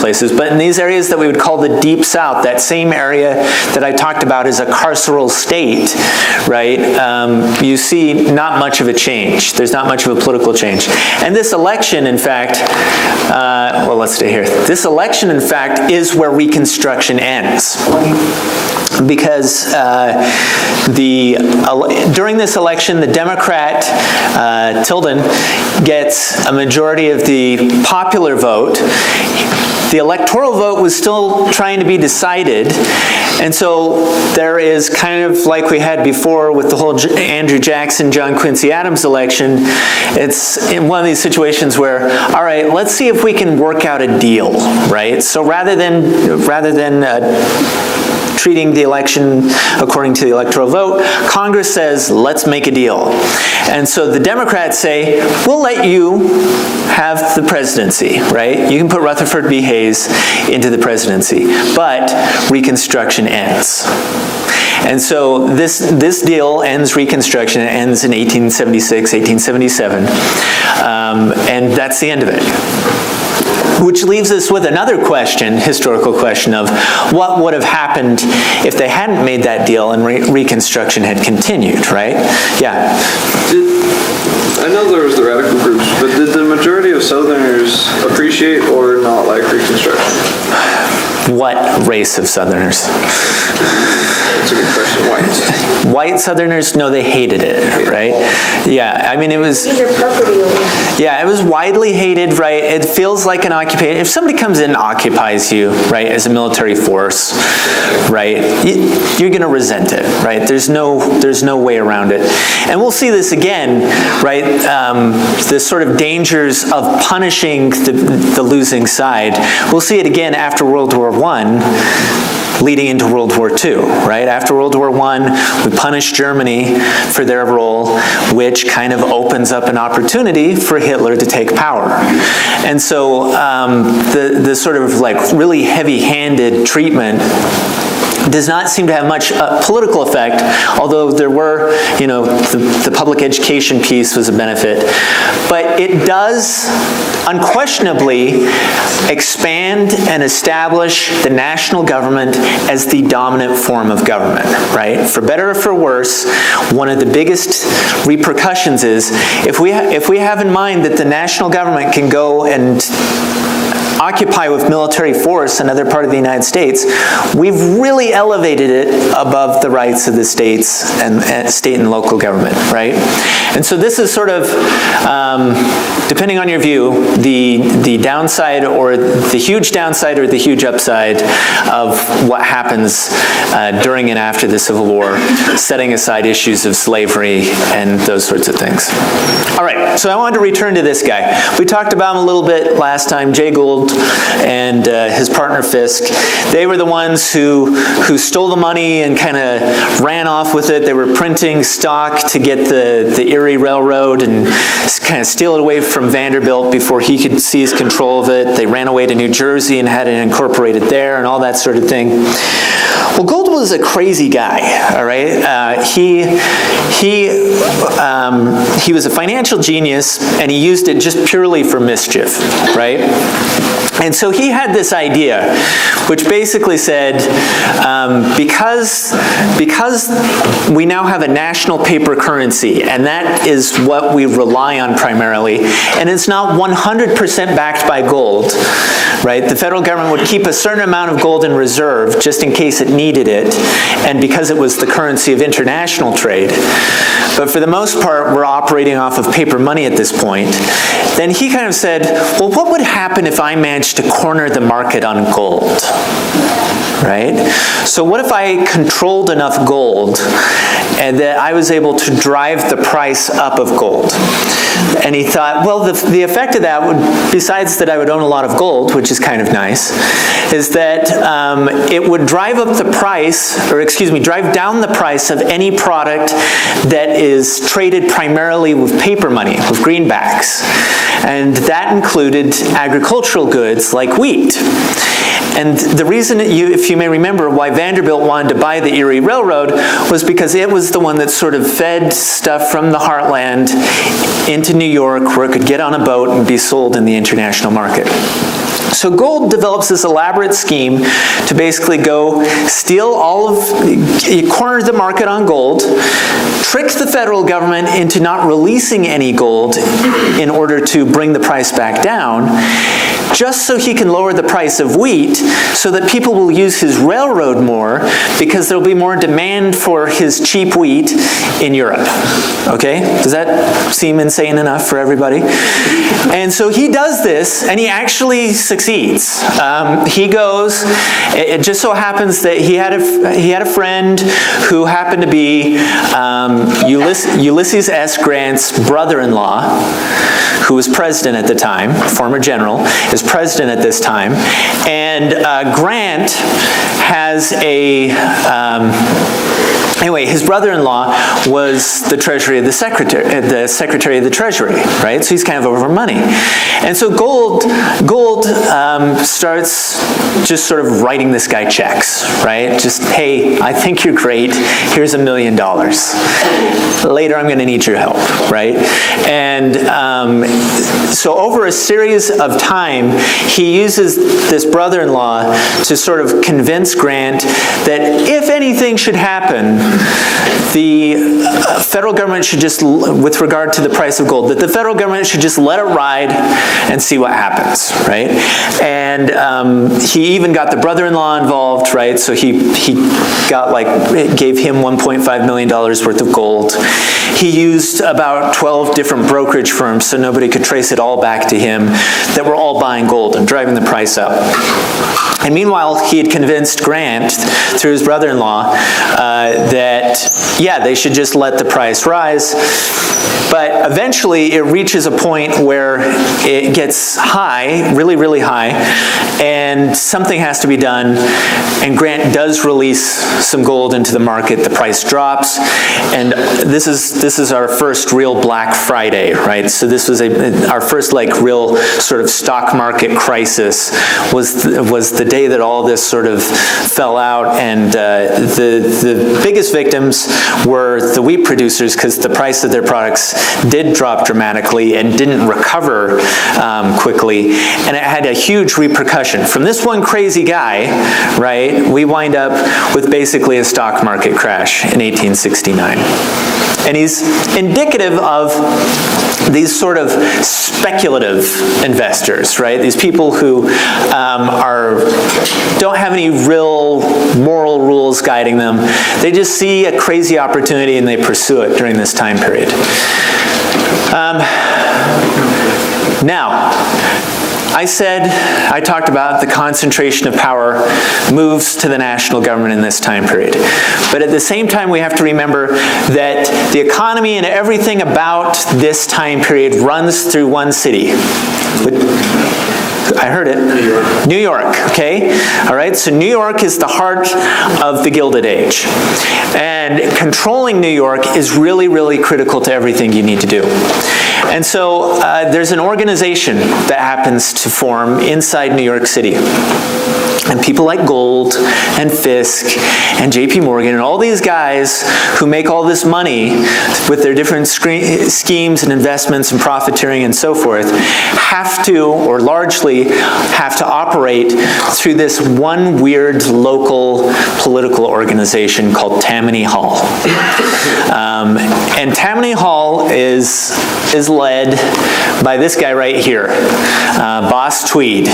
places, but in these areas that we would call the Deep South, that same area that I talked about as a carceral state, right, you see not much of a change. There's not much of a political change. And this election, in fact, well, let's stay here. This election, in fact, is where Reconstruction ends. Because during this election, the Democrat, Tilden, gets a majority of the popular vote. The electoral vote was still trying to be decided, and so there is kind of like we had before with the whole Andrew Jackson, John Quincy Adams election. It's in one of these situations where, all right, let's see if we can work out a deal, right? So rather than treating the election according to the electoral vote, Congress says, let's make a deal. And so the Democrats say, we'll let you have the presidency, right? You can put Rutherford B. Hayes into the presidency, but Reconstruction ends. And so this deal ends Reconstruction. It ends in 1876, 1877, and that's the end of it. Which leaves us with another question, historical question of what would have happened if they hadn't made that deal and Reconstruction had continued, right? Yeah? I know there was the radical groups, but did the majority of Southerners appreciate or not like Reconstruction? What race of Southerners? That's a good question. Whites. White Southerners, no, they hated it, right? Yeah, I mean, it was... Yeah, it was widely hated, right? It feels like an occupation. If somebody comes in and occupies you, right, as a military force, right, you're going to resent it, right? There's no way around it. And we'll see this again, right? The sort of dangers of punishing the losing side. We'll see it again after World War I. Leading into World War II, right? After World War I, we punish Germany for their role, which kind of opens up an opportunity for Hitler to take power. And so the sort of like really heavy-handed treatment does not seem to have much political effect, although there were, you know, the public education piece was a benefit. But it does unquestionably expand and establish the national government as the dominant form of government, right? For better or for worse, one of the biggest repercussions is if we have in mind that the national government can go and occupy with military force another part of the United States, we've really elevated it above the rights of the states and state and local government, right? And so this is sort of, depending on your view, the downside or the huge downside or the huge upside of what happens during and after the Civil War, setting aside issues of slavery and those sorts of things. All right, so I wanted to return to this guy. We talked about him a little bit last time, Jay Gould and his partner Fisk. They were the ones who stole the money and kind of ran off with it. They were printing stock to get the Erie Railroad and kind of steal it away from Vanderbilt before he could seize control of it. They ran away to New Jersey and had it incorporated there and all that sort of thing. Well, Gould was a crazy guy, all right? He was a financial genius, and he used it just purely for mischief, right? And so he had this idea, which basically said, because we now have a national paper currency, and that is what we rely on primarily, and it's not 100% backed by gold, right? The federal government would keep a certain amount of gold in reserve just in case it needed it, and because it was the currency of international trade. But for the most part, we're operating off of paper money at this point. Then he kind of said, well, what would happen if I managed to corner the market on gold? Right? So what if I controlled enough gold and that I was able to drive the price up of gold? And he thought, well, the effect of that would, besides that I would own a lot of gold, which is kind of nice, is that it would drive up the price, or excuse me, drive down the price of any product that is traded primarily with paper money, with greenbacks. And that included agricultural goods like wheat. And the reason, if you may remember, why Vanderbilt wanted to buy the Erie Railroad was because it was the one that sort of fed stuff from the heartland into New York, where it could get on a boat and be sold in the international market. So Gold develops this elaborate scheme to basically go steal corner the market on gold, trick the federal government into not releasing any gold in order to bring the price back down, just so he can lower the price of wheat so that people will use his railroad more because there'll be more demand for his cheap wheat in Europe. Okay? Does that seem insane enough for everybody? And so he does this, and he actually succeeds. He goes, it just so happens that he had a friend who happened to be Ulysses S. Grant's brother-in-law, who was president at the time, former general, is president at this time, and Grant has anyway, his brother-in-law was the Secretary of the Treasury, right? So he's kind of over money. And so Gold starts just sort of writing this guy checks, right? Just, hey, I think you're great. Here's $1 million. Later, I'm going to need your help, right? And so over a series of time, he uses this brother-in-law to sort of convince Grant that if anything should happen, the federal government should just, with regard to the price of gold, that the federal government should just let it ride and see what happens, right? And he even got the brother-in-law involved, right? So he gave him $1.5 million worth of gold. He used about 12 different brokerage firms so nobody could trace it all back to him that were all buying gold and driving the price up. And meanwhile, he had convinced Grant, through his brother-in-law, that, yeah, they should just let the price rise. But eventually, it reaches a point where it gets high, really, really high, and something has to be done, and Grant does release some gold into the market, the price drops, and this is our first real Black Friday, right? So this was our first real sort of stock market crisis was the day that all this sort of fell out, and the biggest victims were the wheat producers because the price of their products did drop dramatically and didn't recover quickly, and it had a huge repercussion. From this one crazy guy, right, we wind up with basically a stock market crash in 1869. And he's indicative of these sort of speculative investors, right? These people who don't have any real moral rules guiding them. They just see a crazy opportunity and they pursue it during this time period. Now, I talked about the concentration of power moves to the national government in this time period. But at the same time, we have to remember that the economy and everything about this time period runs through one city. I heard it. New York. New York, okay? All right, so New York is the heart of the Gilded Age. And controlling New York is really, really critical to everything you need to do. And so there's an organization that happens to form inside New York City. And people like Gold and Fisk and JP Morgan and all these guys who make all this money with their different schemes and investments and profiteering and so forth have to, or largely have to operate through this one weird local political organization called Tammany Hall. And Tammany Hall is led by this guy right here, Boss Tweed,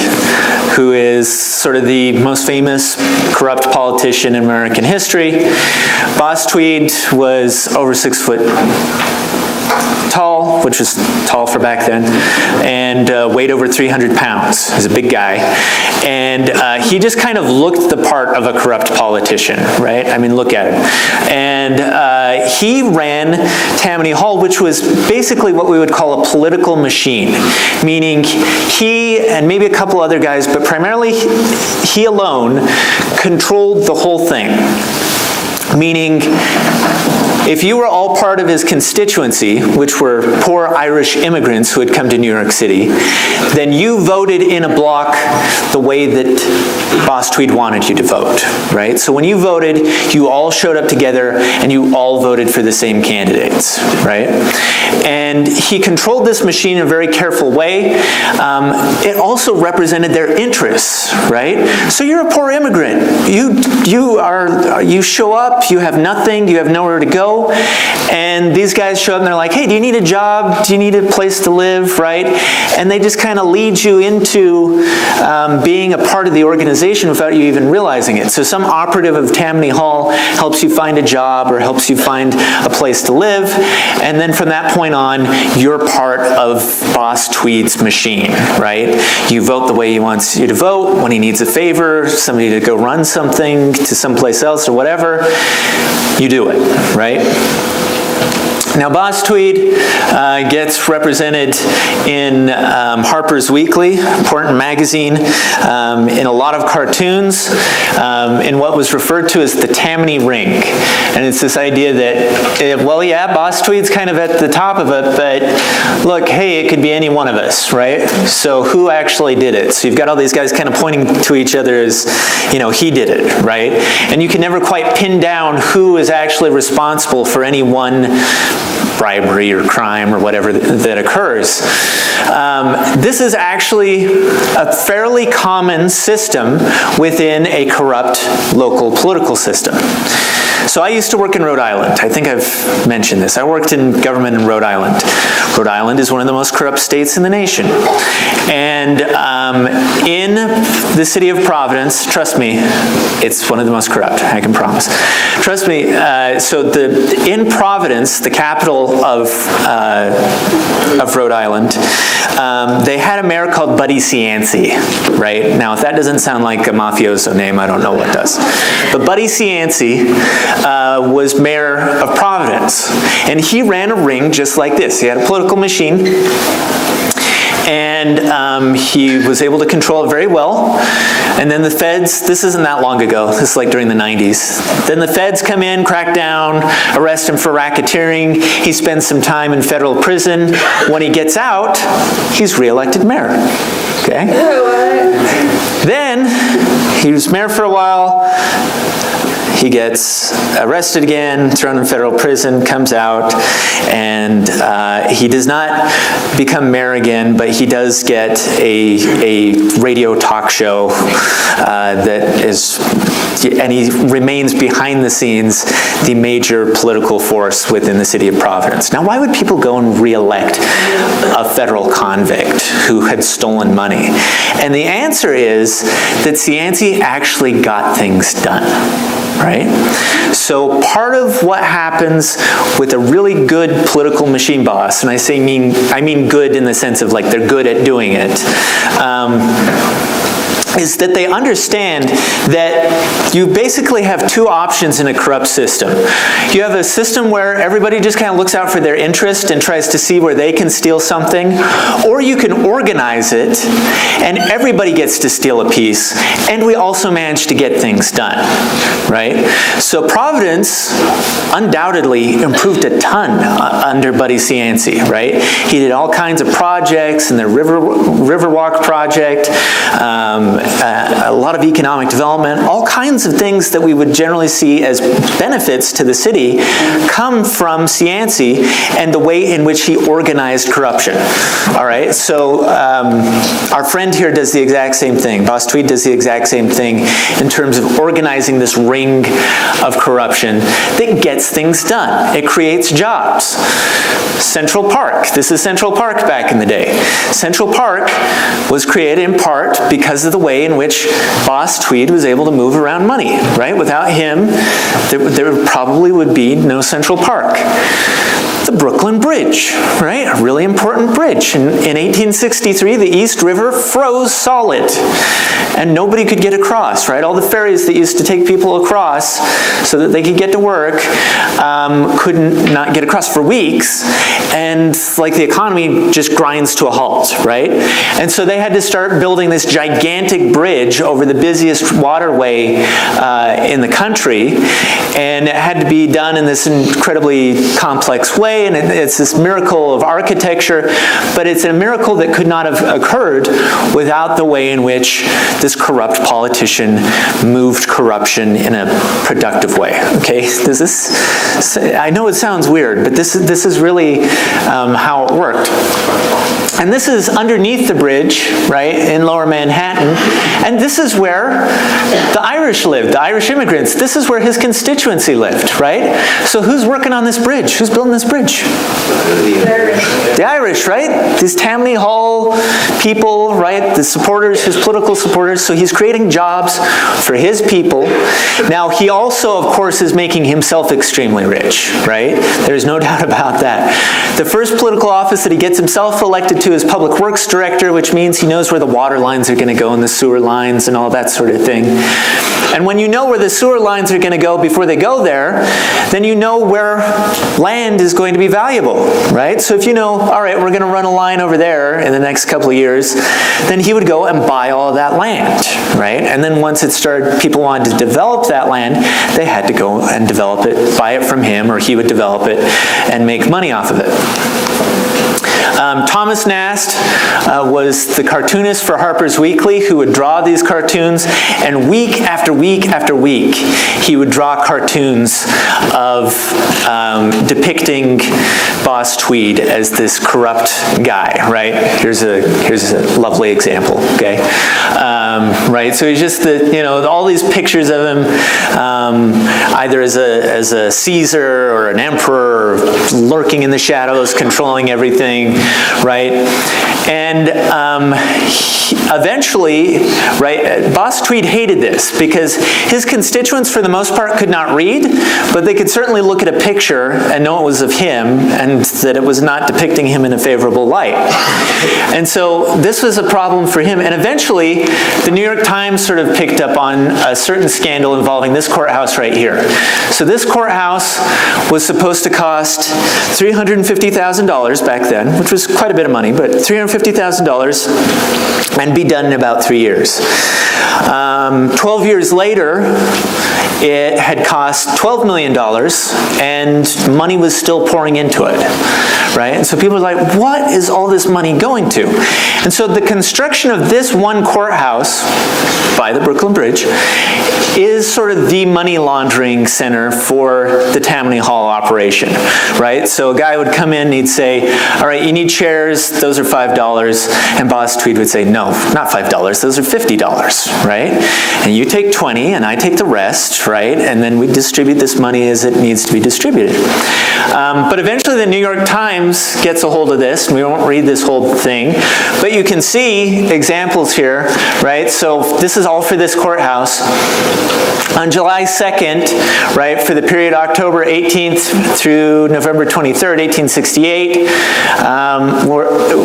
who is sort of the most famous corrupt politician in American history. Boss Tweed was over 6 foot tall, which was tall for back then, and weighed over 300 pounds. He's a big guy. And he just kind of looked the part of a corrupt politician, right? I mean, look at him. And he ran Tammany Hall, which was basically what we would call a political machine, meaning he and maybe a couple other guys, but primarily he alone controlled the whole thing, meaning if you were all part of his constituency, which were poor Irish immigrants who had come to New York City, then you voted in a block the way that Boss Tweed wanted you to vote, right? So when you voted, you all showed up together and you all voted for the same candidates, right? And he controlled this machine in a very careful way. It also represented their interests, right? So you're a poor immigrant. You show up, you have nothing, you have nowhere to go, and these guys show up and they're like, hey, do you need a job? Do you need a place to live, right? And they just kind of lead you into being a part of the organization without you even realizing it. So some operative of Tammany Hall helps you find a job or helps you find a place to live, and then from that point on, you're part of Boss Tweed's machine, right? You vote the way he wants you to vote. When he needs a favor, somebody to go run something to someplace else or whatever, you do it, right? Now, Boss Tweed gets represented in Harper's Weekly, important magazine, in a lot of cartoons, in what was referred to as the Tammany Ring. And it's this idea that, well, yeah, Boss Tweed's kind of at the top of it, but look, hey, it could be any one of us, right? So who actually did it? So you've got all these guys kind of pointing to each other as, he did it, right? And you can never quite pin down who is actually responsible for any one bribery or crime or whatever that occurs. This is actually a fairly common system within a corrupt local political system. So I used to work in Rhode Island. I think I've mentioned this. I worked in government in Rhode Island. Rhode Island is one of the most corrupt states in the nation. And in the city of Providence, trust me, it's one of the most corrupt, I can promise. Trust me, in Providence, the capital of Rhode Island, they had a mayor called Buddy Cianci, right? Now, if that doesn't sound like a mafioso name, I don't know what does. But Buddy Cianci was mayor of Providence, and he ran a ring just like this. He had a political machine, and he was able to control it very well. And then the feds, this isn't that long ago, this is like during the 90s. Then the feds come in, crack down, arrest him for racketeering. He spends some time in federal prison. When he gets out, he's re-elected mayor. Okay? Then he was mayor for a while. He gets arrested again, thrown in federal prison, comes out, and he does not become mayor again, but he does get a radio talk show and he remains behind the scenes the major political force within the city of Providence. Now, why would people go and re-elect a federal convict who had stolen money? And the answer is that Cianci actually got things done. Right? So part of what happens with a really good political machine boss, and I mean good in the sense of like they're good at doing it, is that they understand that you basically have two options in a corrupt system. You have a system where everybody just kind of looks out for their interest and tries to see where they can steal something, or you can organize it and everybody gets to steal a piece, and we also manage to get things done, right? So Providence undoubtedly improved a ton under Buddy Cianci, right? He did all kinds of projects, and the Riverwalk project, a lot of economic development, all kinds of things that we would generally see as benefits to the city come from Cianci and the way in which he organized corruption. All right, so our friend here does the exact same thing. Boss Tweed does the exact same thing in terms of organizing this ring of corruption that gets things done. It creates jobs. Central Park. This is Central Park back in the day. Central Park was created in part because of the way in which Boss Tweed was able to move around money, right? Without him, there probably would be no Central Park. The Brooklyn Bridge, right? A really important bridge. In 1863, the East River froze solid, and nobody could get across, right? All the ferries that used to take people across so that they could get to work couldn't not get across for weeks, and like the economy just grinds to a halt, right? And so they had to start building this gigantic big bridge over the busiest waterway in the country, and it had to be done in this incredibly complex way, and it's this miracle of architecture, but it's a miracle that could not have occurred without the way in which this corrupt politician moved corruption in a productive way. Okay, I know it sounds weird, but this is really how it worked. And this is underneath the bridge, right, in Lower Manhattan, and this is where the Irish lived, the Irish immigrants. This is where his constituency lived, right? So who's working on this bridge? Who's building this bridge? The Irish, right? These Tammany Hall people, right? The supporters, his political supporters. So he's creating jobs for his people. Now, he also, of course, is making himself extremely rich, right? There's no doubt about that. The first political office that he gets himself elected to is Public Works Director, which means he knows where the water lines are going to go and the sewer lines and all that sort of thing. And when you know where the sewer lines are going to go before they go there, then you know where land is going to be valuable, right? So if you know, all right, we're going to run a line over there in the next couple of years, then he would go and buy all of that land, right? And then once it started, people wanted to develop that land, they had to go and develop it, buy it from him, or he would develop it and make money off of it. Thomas Nast was the cartoonist for Harper's Weekly who would draw these cartoons, and week after week after week he would draw cartoons of depicting Boss Tweed as this corrupt guy, right? Here's a lovely example, okay? Right, so he's just all these pictures of him either as a Caesar or an emperor, or lurking in the shadows, controlling everything, right? And eventually, right, Boss Tweed hated this because his constituents, for the most part, could not read, but they could certainly look at a picture and know it was of him and that it was not depicting him in a favorable light. And so this was a problem for him. And eventually, the New York Times sort of picked up on a certain scandal involving this courthouse right here. So this courthouse was supposed to cost $350,000 back then, which was quite a bit of money, but $350,000, and be done in about 3 years. 12 years later, it had cost $12 million, and money was still pouring into it, right? And so people were like, what is all this money going to? And so the construction of this one courthouse by the Brooklyn Bridge is sort of the money laundering center for the Tammany Hall operation, right? So a guy would come in and he'd say, all right, you need chairs, those are $5, and Boss Tweed would say, no, not $5, those are $50, right? And you take 20 and I take the rest, right? And then we distribute this money as it needs to be distributed. But eventually the New York Times gets a hold of this, and we won't read this whole thing, but you can see examples here, right? So this is all for this courthouse. On July 2nd, right, for the period October 18th through November 23rd, 1868,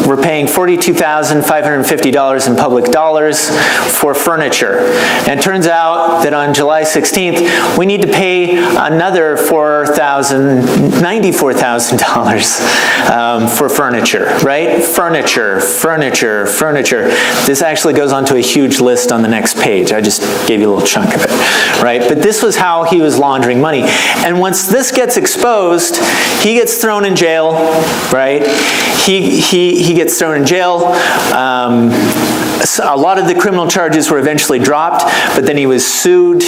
we're paying $42,550 in public dollars for furniture. And it turns out that on July 16th, we need to pay another $94,000 for furniture, right? Furniture. This actually goes on to a huge list on the next page. I just gave you a little chunk of it, right? But this was how he was laundering money. And once this gets exposed, he gets thrown in jail, right? He gets thrown in jail. A lot of the criminal charges were eventually dropped, but then he was sued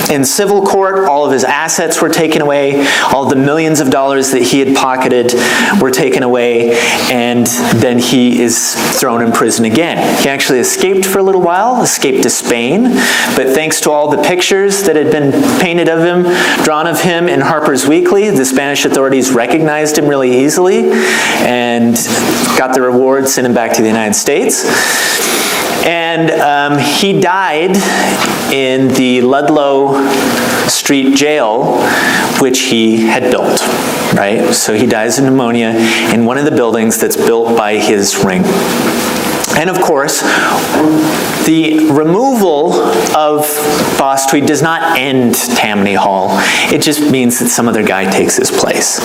in civil court. All of his assets were taken away. All the millions of dollars that he had pocketed were taken away, and then he is thrown in prison again. He actually escaped for a little while, escaped to Spain, but thanks to all the pictures that had been painted of him, drawn of him in Harper's Weekly, the Spanish authorities recognized him really easily and got the reward, sent him back to the United States. And he died in the Ludlow Street jail, which he had built, right? So he dies of pneumonia in one of the buildings that's built by his ring. And of course, the removal of Boss Tweed does not end Tammany Hall. It just means that some other guy takes his place.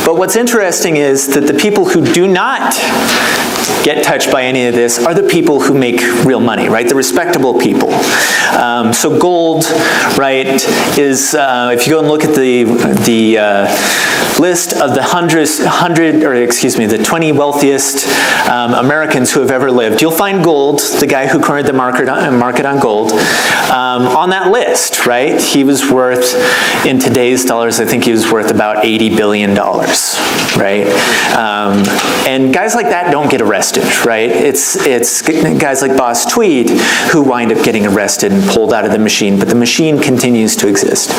But what's interesting is that the people who do not get touched by any of this are the people who make real money, right? The respectable people. So gold, right, is, if you go and look at the list of the 20 wealthiest Americans who have ever lived, you'll find gold, the guy who cornered the market on gold, on that list, right? He was worth, in today's dollars, I think he was worth about $80 billion, right? And guys like that don't get arrested, right? It's guys like Boss Tweed who wind up getting arrested and pulled out of the machine, but the machine continues to exist.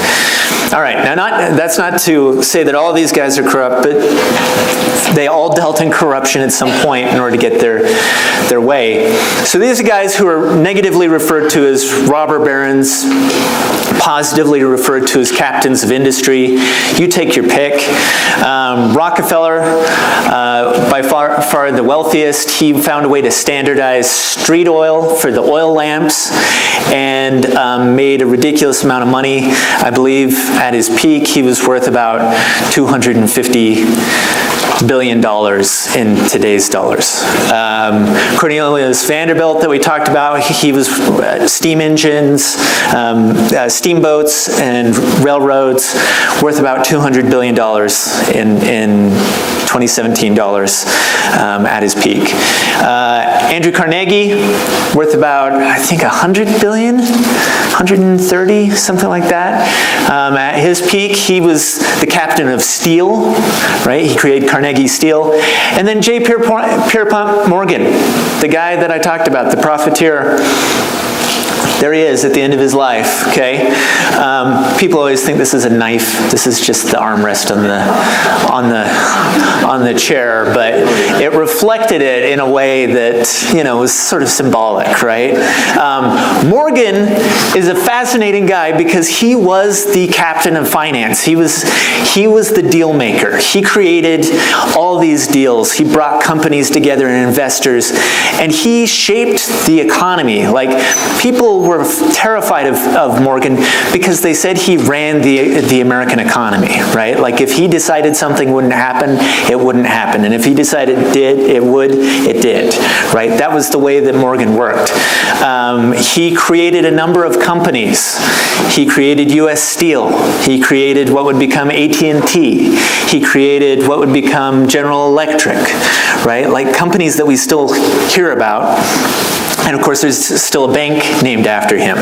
All right, now that's not to say that all of these guys are corrupt, but they all dealt in corruption at some point in order to get their way. So these are guys who are negatively referred to as robber barons, positively referred to as captains of industry. You take your pick. Rockefeller, by far the wealthiest, he found a way to standardize street oil for the oil lamps and made a ridiculous amount of money. I believe at his peak he was worth about $250 billion in today's dollars. Cornelius Vanderbilt that we talked about, he was steam engines, steamboats and railroads, worth about $200 billion in 2017 dollars at his peak. Andrew Carnegie, worth about, I think, 100 billion, 130, something like that. At his peak, he was the captain of steel, right? He created Carnegie Steel. And then J. Pierpont Morgan, the guy that I talked about, the profiteer. There he is at the end of his life, okay? People always think this is a knife. This is just the armrest on the chair, but it reflected it in a way that, was sort of symbolic, right? Morgan is a fascinating guy because he was the captain of finance. He was the deal maker. He created all these deals. He brought companies together and investors, and he shaped the economy. Like, people were terrified of Morgan because they said he ran the American economy, right? Like, if he decided something wouldn't happen, it wouldn't happen. And if he decided it did, right? That was the way that Morgan worked. He created a number of companies. He created U.S. Steel. He created what would become AT&T. He created what would become General Electric, right? Like companies that we still hear about. And of course, there's still a bank named after him,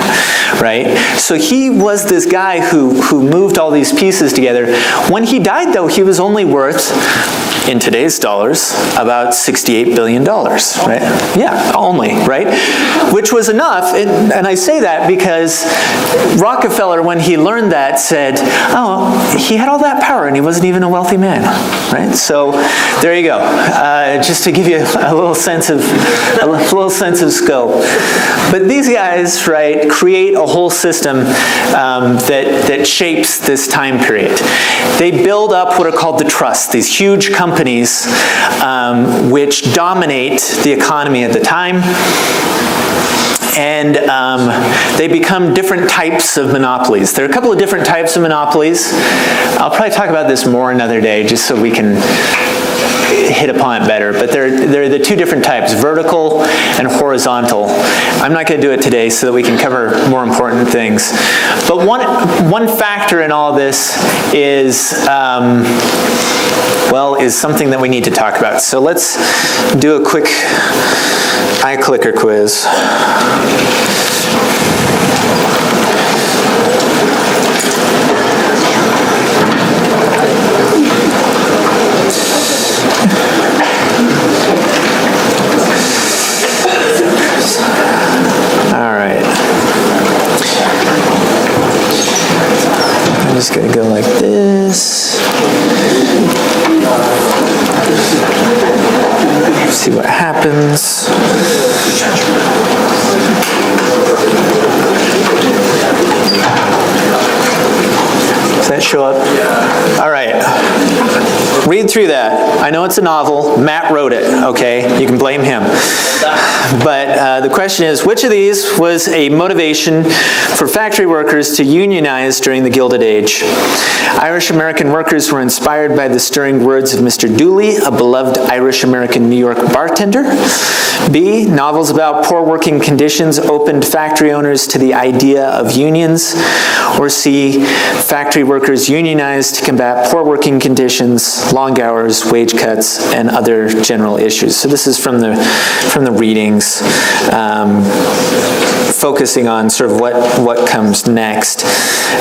right? So he was this guy who moved all these pieces together. When he died, though, he was only worth, in today's dollars, about $68 billion, right? Yeah, only, right? Which was enough, and I say that because Rockefeller, when he learned that, said, oh, he had all that power and he wasn't even a wealthy man, right? So there you go. Just to give you a little sense of scope. But these guys, right, create a whole system that shapes this time period. They build up what are called the trusts, these huge companies which dominate the economy at the time. And they become different types of monopolies. There are a couple of different types of monopolies. I'll probably talk about this more another day just so we can hit upon it better, but they're the two different types, vertical and horizontal. I'm not going to do it today so that we can cover more important things. But one factor in all this is, is something that we need to talk about. So let's do a quick iClicker quiz. Just gonna go like this. See what happens. Does that show up? All right. Read through that. I know it's a novel. Matt wrote it, okay? You can blame him. But the question is, which of these was a motivation for factory workers to unionize during the Gilded Age? Irish-American workers were inspired by the stirring words of Mr. Dooley, a beloved Irish-American New York bartender. B, novels about poor working conditions opened factory owners to the idea of unions. Or C, factory workers unionized to combat poor working conditions, long hours, wage cuts, and other general issues. So this is from the readings, focusing on sort of what comes next.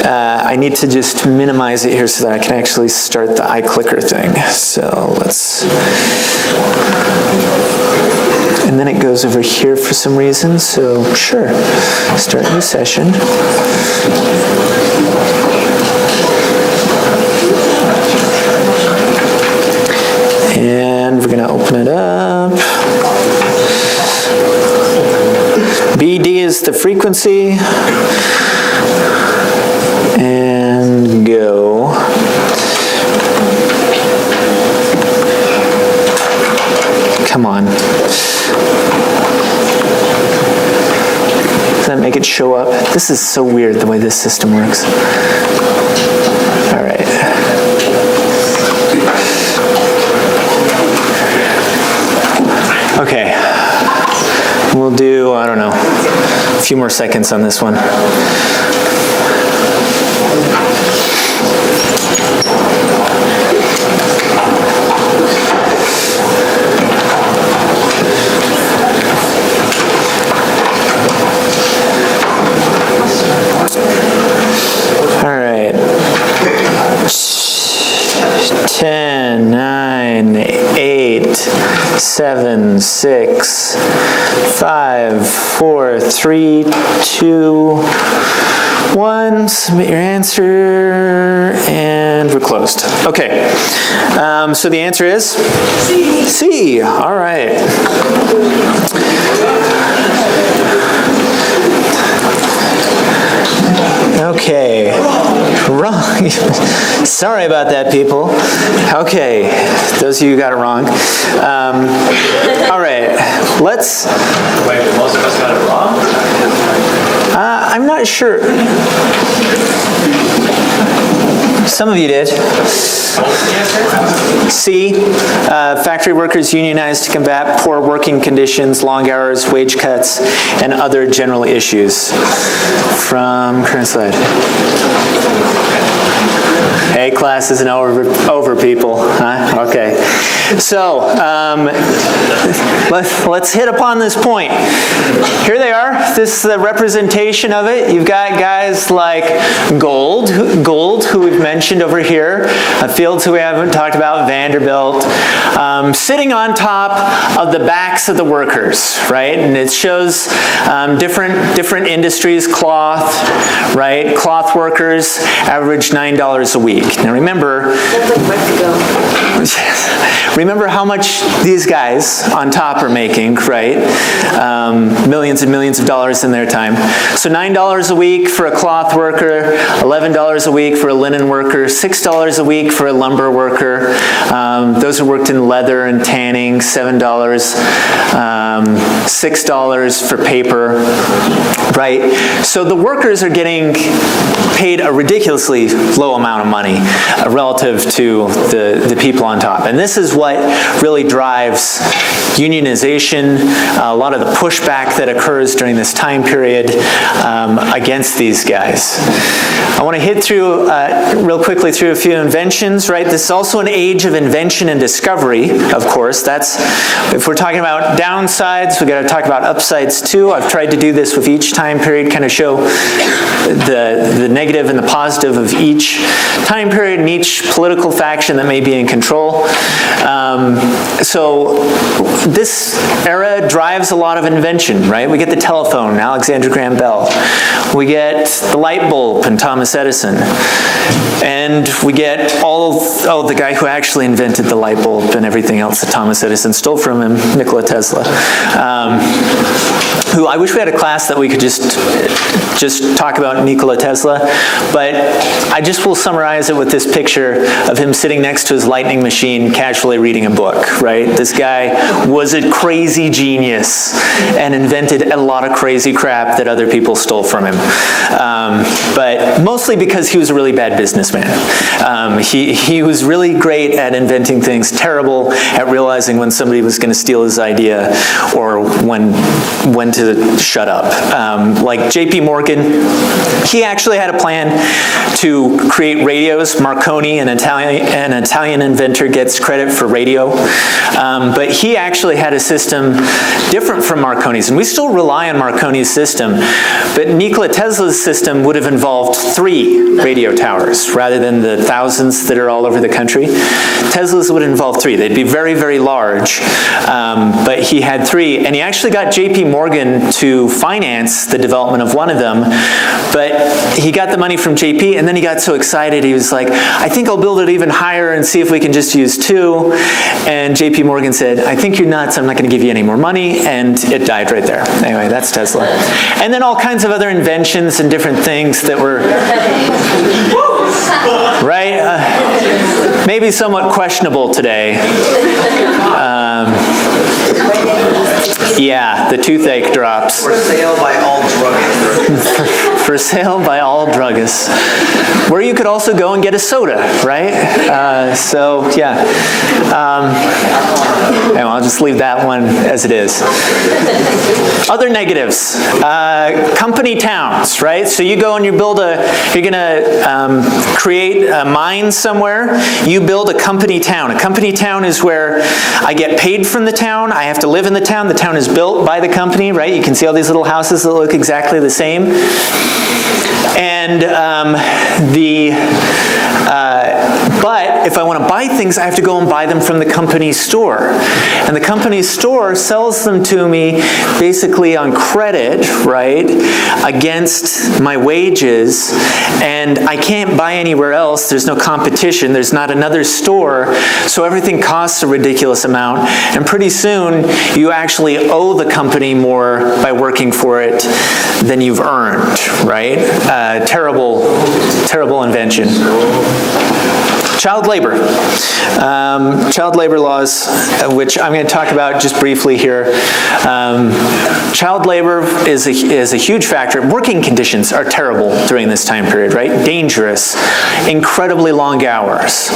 I need to just minimize it here so that I can actually start the iClicker thing. So let's... And then it goes over here for some reason, so sure, start new session. And we're going to open it up. BD is the frequency. And go. Come on. Does that make it show up? This is so weird the way this system works. All right. Okay. We'll do, I don't know, a few more seconds on this one. All right. 10, 9, 8, 7, 6, 5, 4, 3, 2, 1. Submit your answer, and we're closed. Okay. So the answer is? C. C. All right. Okay, wrong. Sorry about that, people. Okay, those of you who got it wrong. All right, let's... Wait, most of us got it wrong? I'm not sure. Some of you did. C, factory workers unionized to combat poor working conditions, long hours, wage cuts, and other general issues. From current slide. Hey, class isn't over people. Huh? Okay. So, let's hit upon this point. Here they are. This is the representation of it. You've got guys like Gold, who we've mentioned over here, Fields, who we haven't talked about, Vanderbilt, sitting on top of the backs of the workers, right? And it shows different industries, cloth, right? Cloth workers average $9 a week. Now remember how much these guys on top are making, right? Millions and millions of dollars in their time. So $9 a week for a cloth worker, $11 a week for a linen worker, $6 a week for a lumber worker. Those who worked in leather and tanning, $7, $6 for paper, right? So the workers are getting paid a ridiculously low amount of money relative to the people on top. And this is what really drives unionization, a lot of the pushback that occurs during this time period against these guys. I want to hit through real quickly through a few inventions, right? This is also an age of invention and discovery, of course. That's, if we're talking about downsides, we've got to talk about upsides too. I've tried to do this with each time period, kind of show the negative and the positive of each time period and each political faction that may be in control. So this era drives a lot of invention, right? We get the telephone, Alexander Graham Bell. We get the light bulb and Thomas Edison. And we get the guy who actually invented the light bulb and everything else that Thomas Edison stole from him, Nikola Tesla. Who I wish we had a class that we could just just talk about Nikola Tesla, but I just will summarize it with this picture of him sitting next to his lightning machine, casually reading a book, right? This guy was a crazy genius and invented a lot of crazy crap that other people stole from him. But mostly because he was a really bad businessman. He was really great at inventing things, terrible at realizing when somebody was going to steal his idea or when to shut up. Like J.P. Morgan, he actually had a plan to create radios. Marconi, an Italian inventor, gets credit for radio. But he actually had a system different from Marconi's, and we still rely on Marconi's system. But Nikola Tesla's system would have involved 3 radio towers rather than the thousands that are all over the country. Tesla's would involve 3. They'd be very, very large, but he had 3, and he actually got J.P. Morgan to finance the development of one of them, but he got the money from J.P., and then he got so excited, he was like, I think I'll build it even higher and see if we can just use 2, and J.P. Morgan said, I think you're nuts, I'm not going to give you any more money, and it died right there. Anyway, that's Tesla. And then all kinds of other inventions and different things that were, right, maybe somewhat questionable today. Yeah, the toothache drops. For sale by all druggists. For sale by all druggists. Where you could also go and get a soda, right? So, yeah. Anyway, I'll just leave that one as it is. Other negatives. Company towns, right? So you go and you build you're going to create a mine somewhere. You build a company town. A company town is where I get paid from the town. I have to live in the town. The town is built by the company, right? You can see all these little houses that look exactly the same. And but if I want to buy things, I have to go and buy them from the company store. And the company store sells them to me basically on credit, right, against my wages. And I can't buy anywhere else. There's no competition. There's not another store. So everything costs a ridiculous amount. And pretty soon, you actually owe the company more by working for it than you've earned, right? Terrible, terrible invention. Child labor. Child labor laws, which I'm going to talk about just briefly here. Child labor is a huge factor. Working conditions are terrible during this time period, right? Dangerous, incredibly long hours.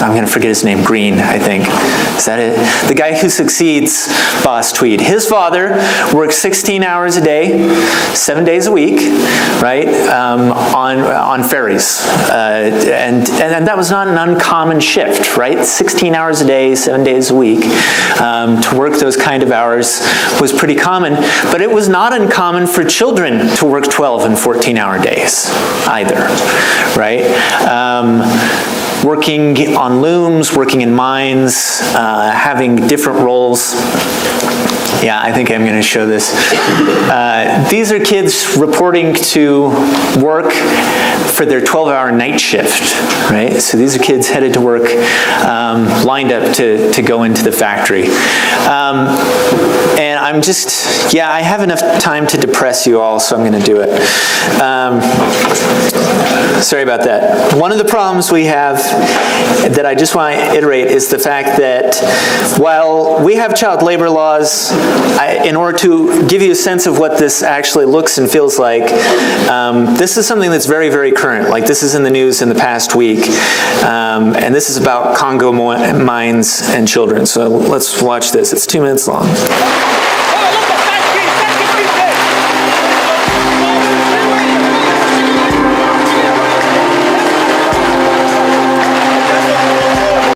I'm going to forget his name, Green, I think. Is that it? The guy who succeeds Boss Tweed. His father works 16 hours a day, 7 days a week, right, on ferries. And that was not an uncommon shift, right? 16 hours a day, 7 days a week. To work those kind of hours was pretty common, but it was not uncommon for children to work 12 and 14-hour days either, right? Working on looms, working in mines, having different roles. Yeah, I think I'm going to show this. These are kids reporting to work for their 12-hour night shift, right? So these are kids headed to work, lined up to go into the factory. And I'm just, yeah, I have enough time to depress you all, so I'm going to do it. Sorry about that. One of the problems we have that I just want to iterate is the fact that while we have child labor laws, in order to give you a sense of what this actually looks and feels like, this is something that's very, very current. Like, this is in the news in the past week, and this is about Congo mines and children. So let's watch this. It's 2 minutes long.